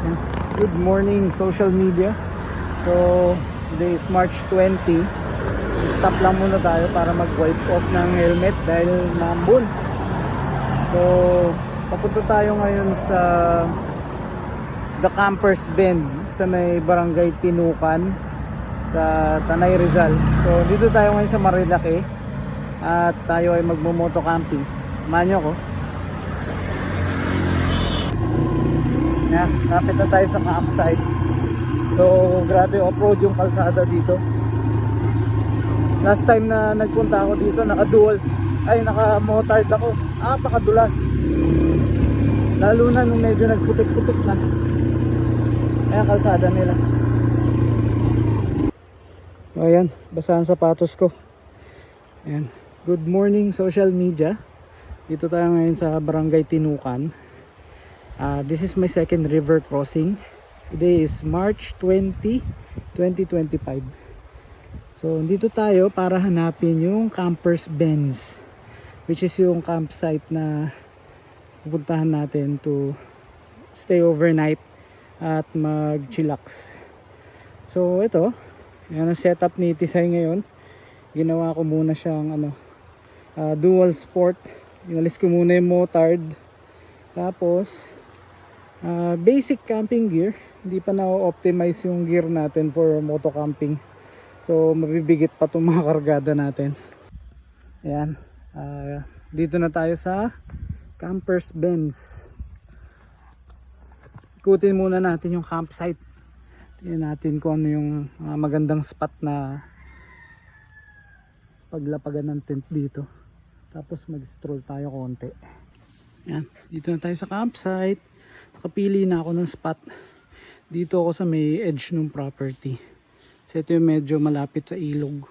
Good morning social media. So today is March 20. Stop lang muna tayo para mag-wipe off ng helmet dahil maambon. So papunta tayo ngayon sa The Campers Bend sa may barangay Tinukan sa Tanay Rizal. So dito tayo ngayon sa Marilaki at tayo ay magmo-moto camping. Samahan niyo ako. Yan, kapit na tayo sa campsite. So grabe off-road yung kalsada dito. Last time na nagpunta ako dito, naka-motard ako. Napakadulas. Lalo na nung medyo nagputik-putik na. Ayan kalsada nila. O ayan, basa ang sapatos ko. Ayan. Good morning social media. Dito tayo ngayon sa barangay Tinukan. This is my second river crossing. Today is March 20, 2025. So dito tayo para hanapin yung Campers Bend, which is yung campsite na pupuntahan natin to stay overnight at mag-chillax. So ito, yan ang setup ni Tisay ngayon. Ginawa ko muna siyang dual sport. Inalis ko muna yung motard. Tapos basic camping gear. Hindi pa na-optimize yung gear natin for moto camping. So mabibigit pa itong mga kargada natin. Ayan. Dito na tayo sa Campers Bend. Ikutin muna natin yung campsite. Tingnan natin kung ano yung magandang spot na paglapagan ng tent dito. Tapos mag-stroll tayo konti. Ayan. Dito na tayo sa campsite. Nakapili na ako ng spot. Dito ako sa may edge ng property. So ito yung medyo malapit sa ilog.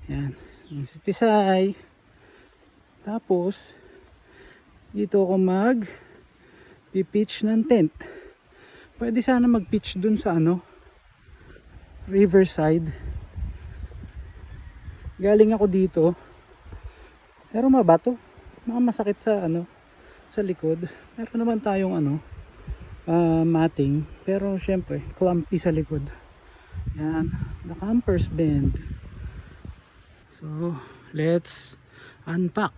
Ayan. Si Tisay. Tapos dito ako mag-pitch ng tent. Pwede sana mag-pitch dun sa riverside. Galing ako dito. Pero mabato. Masakit sa sa likod. Meron naman tayong matting. Pero syempre, clumpy sa likod. Yan. The Campers Bend. So, let's unpack.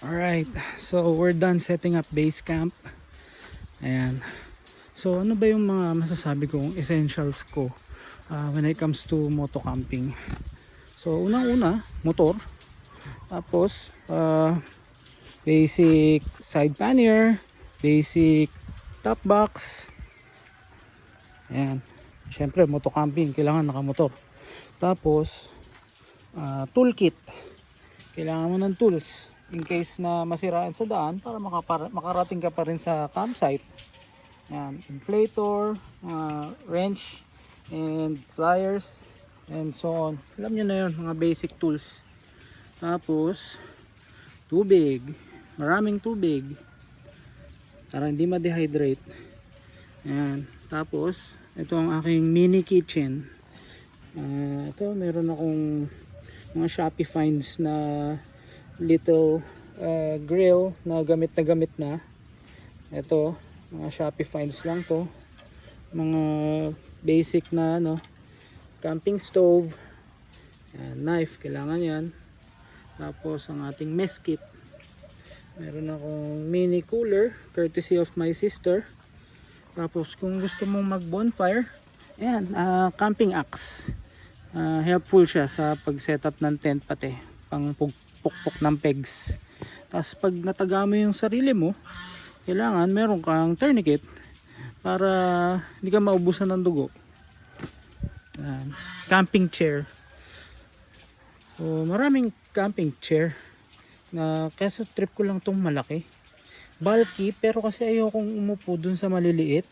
Alright, so we're done setting up base camp. Ayan. So ano ba yung mga masasabi kong essentials ko when it comes to moto camping? So unang-una, motor. Tapos basic side pannier, basic top box. Ayan. Syempre moto camping, kailangan nakamotor. Tapos toolkit. Kailangan mo ng tools in case na masiraan sa daan para makarating ka pa rin sa campsite. Yan, inflator, wrench, and pliers, and so on. Alam nyo na yun, mga basic tools. Tapos, tubig. Maraming tubig para hindi ma-dehydrate. Yan. Tapos, ito ang aking mini kitchen. Ito, meron akong mga Shopee finds na little grill na gamit na. Ito, mga Shopee finds lang to. Mga basic na camping stove. Yan, knife, kailangan yan. Tapos ang ating mess kit. Meron akong mini cooler courtesy of my sister. Tapos kung gusto mong mag bonfire, ayan, camping axe. Helpful siya sa pag setup ng tent, pati pang pukpok ng pegs. Tapos pag nataga mo yung sarili mo, kailangan meron kang tourniquet para hindi ka maubusan ng dugo. Camping chair. So maraming camping chair na kaso trip ko lang tong malaki. Bulky, pero kasi ayokong umupo dun sa maliliit.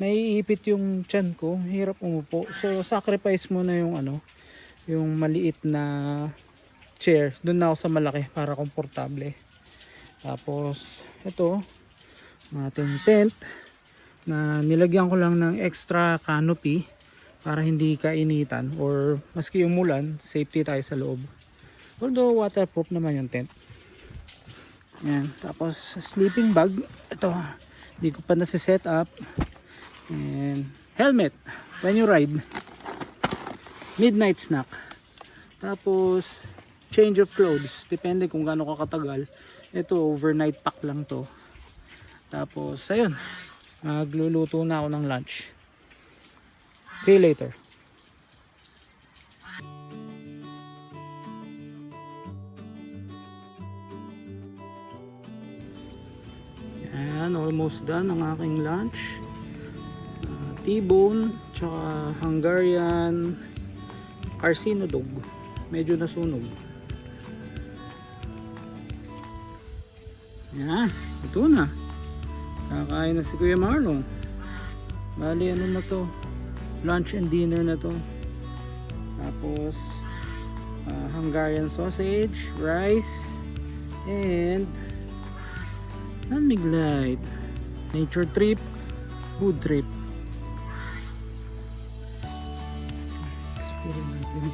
Naiipit yung tiyan ko, hirap umupo. So sacrifice mo na yung yung maliit na chair. Doon na ako sa malaki para komportable. Tapos ito ating tent na nilagyan ko lang ng extra canopy para hindi kainitan or maski umulan, safety tayo sa loob. Although waterproof naman yung tent. Yan. Tapos sleeping bag, ito hindi ko pa nasi-set up. And helmet when you ride. Midnight snack. Tapos change of clothes, depende kung gaano ka katagal. Ito overnight pack lang to. Tapos ayun, magluluto na ako ng lunch. See you later. Ayan, almost done ang aking lunch. T-bone tsaka Hungarian Arsino dog. Medyo nasunog. Yan, ito na. Kakain na si Kuya Marlon. Bali ano na to, lunch and dinner na to. Tapos Hungarian sausage, rice, and Nanmiglite. Nature trip, food trip. Explore natin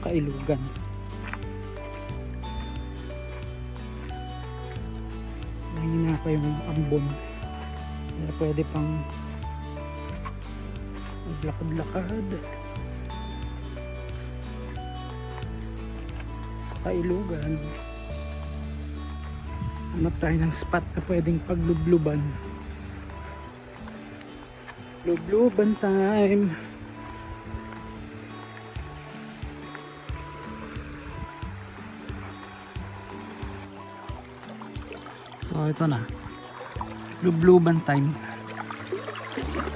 Kailugan. Mahina pa yung ambon. Pero pwede pang maglakad-lakad. Kailugan. Hanap tayo ng spot na pwedeng paglubluban. Lubluban time. So ito na. Lubluban time.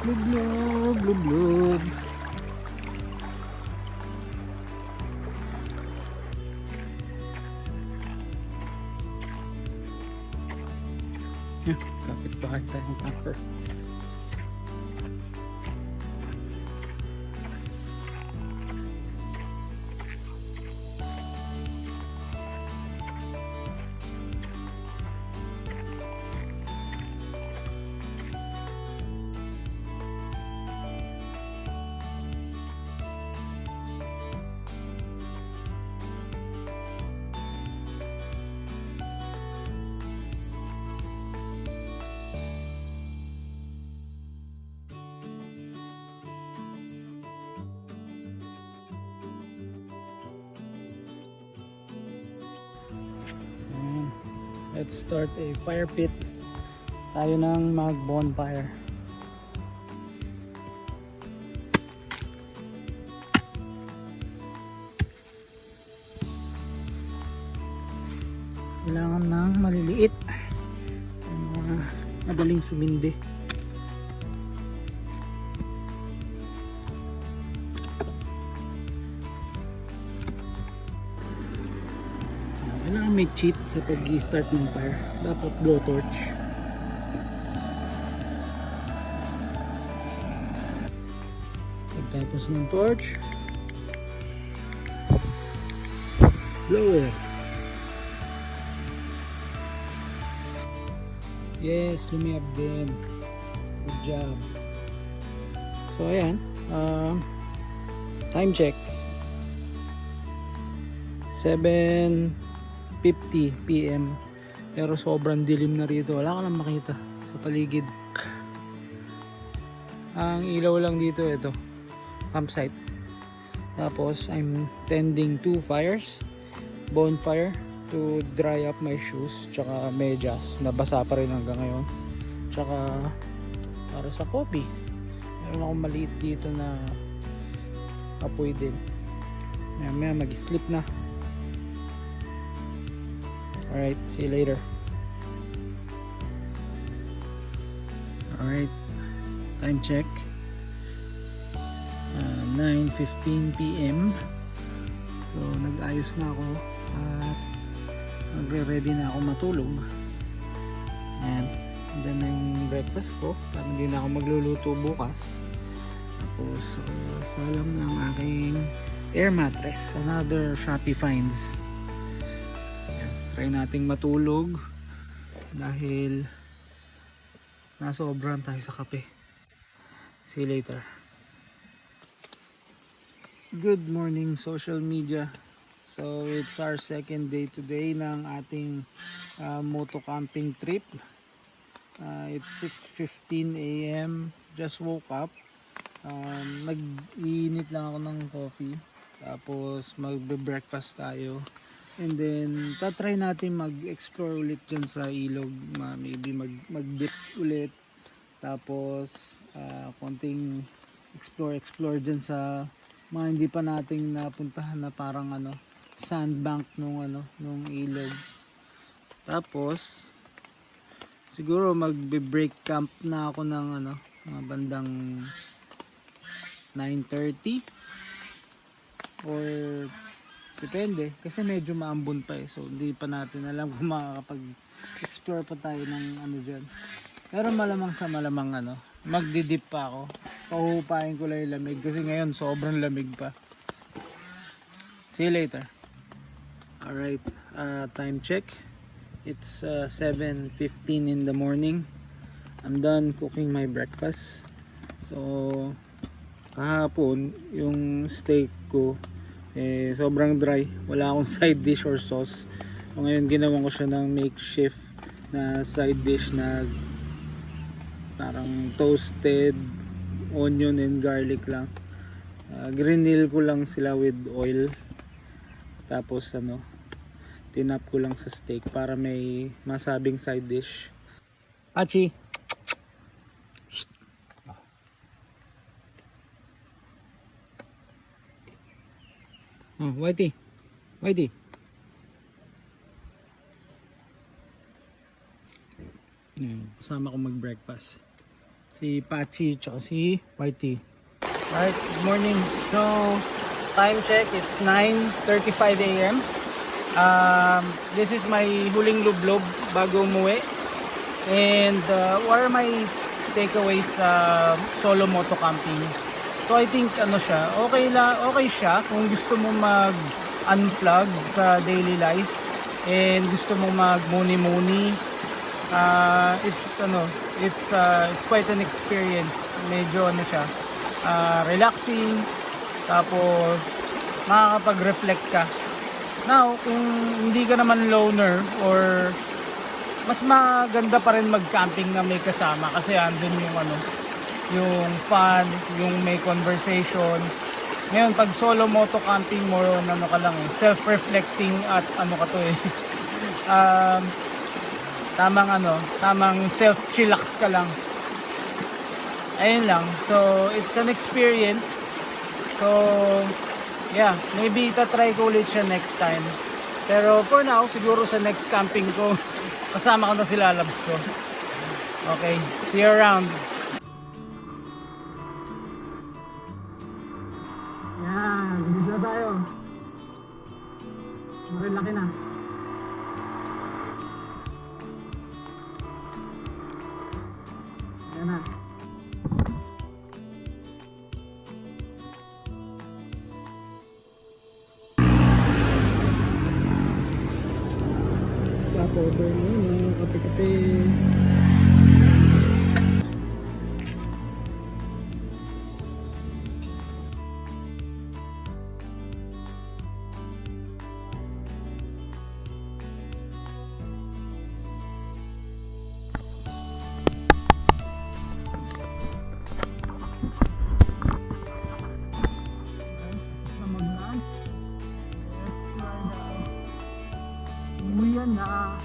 Lublub, lublub. Kapit bahay tayong camper. Let's start a fire pit. Tayo nang mag bonfire. Kailangan ng maliliit. Madaling sumindi. Kailangan may cheat sa pag-i-start ng fire. Dapat blowtorch. Pagtapos ng torch, blower. Yes, lumiyab din. Good job. So ayan, time check. 7:50 PM, pero sobrang dilim na rito, wala ka lang makita sa paligid. Ang ilaw lang dito, ito campsite. Tapos I'm tending 2 fires, bonfire to dry up my shoes tsaka medyas, nabasa pa rin hanggang ngayon. Tsaka para sa coffee, meron akong maliit dito na apoy din. Maya mag-sleep na. Alright, see you later. Alright, time check. 9:15 PM. So nag-ayos na ako at nagre-ready na ako matulog. Ayan, dyan na yung breakfast ko para hindi na ako magluluto bukas. Tapos salam ng aking air mattress, another Shopee finds. Try nating matulog dahil nasobran tayo sa kape. See you later. Good morning social media. So it's our second day today ng ating moto camping trip. It's 6:15 AM. Just woke up. Nag-iinit lang ako ng coffee. Tapos magbe-breakfast tayo. And then tatry natin mag-explore ulit dyan sa ilog. Maybe mag-dip ulit. Tapos konting explore dyan sa mga hindi pa nating napuntahan na parang sandbank nung ilog. Tapos siguro magbe-break camp na ako ng mga bandang 9:30 or depende kasi medyo maambon pa so hindi pa natin alam kung makakapag-explore pa tayo ng dyan. Pero malamang sa malamang magdidip pa ako. Pahuhupain ko lang yung lamig kasi ngayon sobrang lamig pa. See you later. Alright, time check. It's 7:15 in the morning. I'm done cooking my breakfast. So kahapon yung steak ko sobrang dry. Wala akong side dish or sauce. So, ngayon ginawan ko siya ng makeshift na side dish na parang toasted onion and garlic lang. Grinil ko lang sila with oil. Tapos tinap ko lang sa steak para may masabing side dish. Achi. Whitey. Kasama ko mag-breakfast. Si Pachi tsaka si Whitey. Alright, good morning. So, time check, it's 9:35 AM. This is my huling lublob bago umuwi. And what are my takeaways sa solo moto camping? So I think okay siya kung gusto mo mag-unplug sa daily life and gusto mo mag-muni-muni. It's quite an experience. Medyo relaxing, tapos makakapag-reflect ka. Now, kung hindi ka naman loner or mas maganda pa rin mag-camping na may kasama kasi andun yung fun, yung may conversation. Ngayon, pag solo moto camping, more on self-reflecting at tamang self-chillax ka lang. Ayun lang. So, it's an experience. So, yeah, maybe itatry ko ulit siya next time. Pero for now, siguro sa next camping ko, kasama ko na sila labs ko. Okay, see you around. Yan, dito na tayo. Marilaki na. Yan na. Stopover muna, kape-kape. Uyan na.